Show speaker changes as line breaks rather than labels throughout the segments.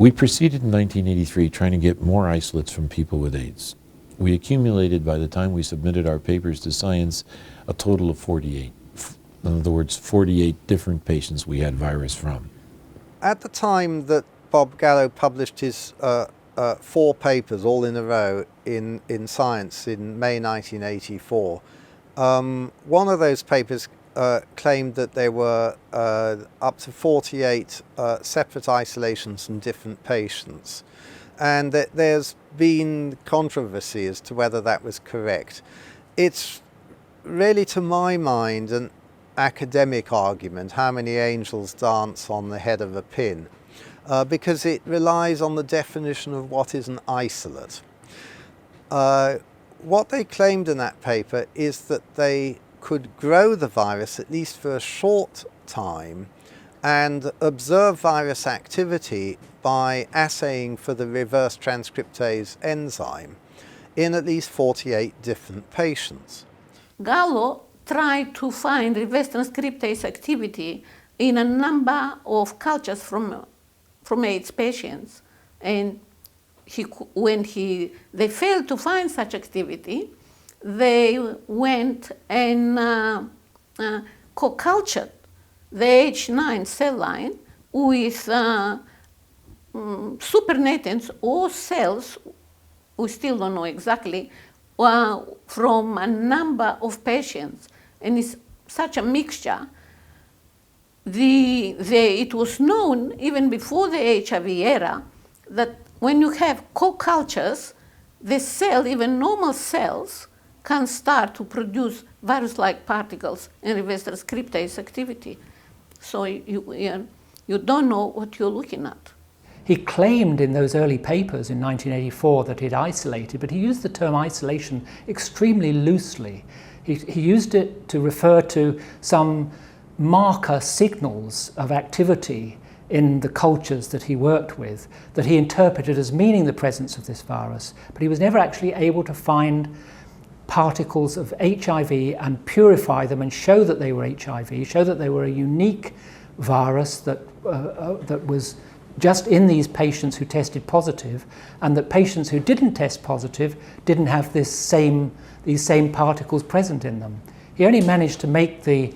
We proceeded in 1983 trying to get more isolates from people with AIDS. We accumulated, by the time we submitted our papers to Science, a total of 48. In other words, 48 different patients we had virus from.
At the time that Bob Gallo published his 4 papers all in a row in Science in May 1984, one of those papers claimed that there were up to 48 separate isolations from different patients, and that there's been controversy as to whether that was correct. It's really, to my mind, an academic argument, how many angels dance on the head of a pin, because it relies on the definition of what is an isolate. What they claimed in that paper is that they could grow the virus, at least for a short time, and observe virus activity by assaying for the reverse transcriptase enzyme in at least 48 different patients.
Gallo tried to find reverse transcriptase activity in a number of cultures from AIDS patients, and when they failed to find such activity, they went and co-cultured the H9 cell line with supernatants or cells, we still don't know exactly, from a number of patients. And it's such a mixture. It was known even before the HIV era that when you have co-cultures, the cell, even normal cells, can start to produce virus-like particles and reverse transcriptase activity. So you don't know what you're looking at.
He claimed in those early papers in 1984 that he'd isolated, but he used the term isolation extremely loosely. He used it to refer to some marker signals of activity in the cultures that he worked with, that he interpreted as meaning the presence of this virus, but he was never actually able to find particles of HIV and purify them and show that they were HIV, show that they were a unique virus that was just in these patients who tested positive, and that patients who didn't test positive didn't have these same particles present in them. He only managed to make the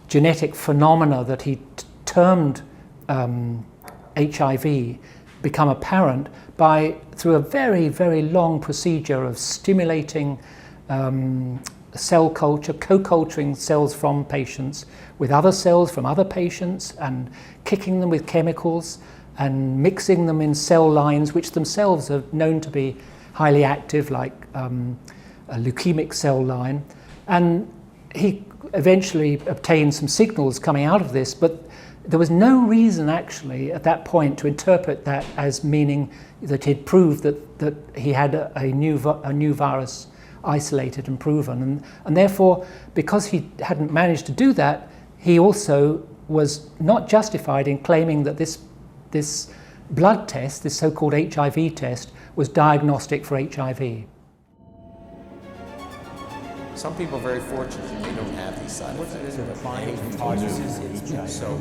genetic phenomena that he termed HIV become apparent through a very, very long procedure of stimulating cell culture, co-culturing cells from patients with other cells from other patients and kicking them with chemicals and mixing them in cell lines which themselves are known to be highly active, like a leukemic cell line. And he eventually obtained some signals coming out of this, but there was no reason actually at that point to interpret that as meaning that he'd proved that he had a new virus isolated and proven. And therefore, because he hadn't managed to do that, he also was not justified in claiming that this blood test, this so-called HIV test, was diagnostic for HIV.
Some people are very fortunate that they don't have these side effects. So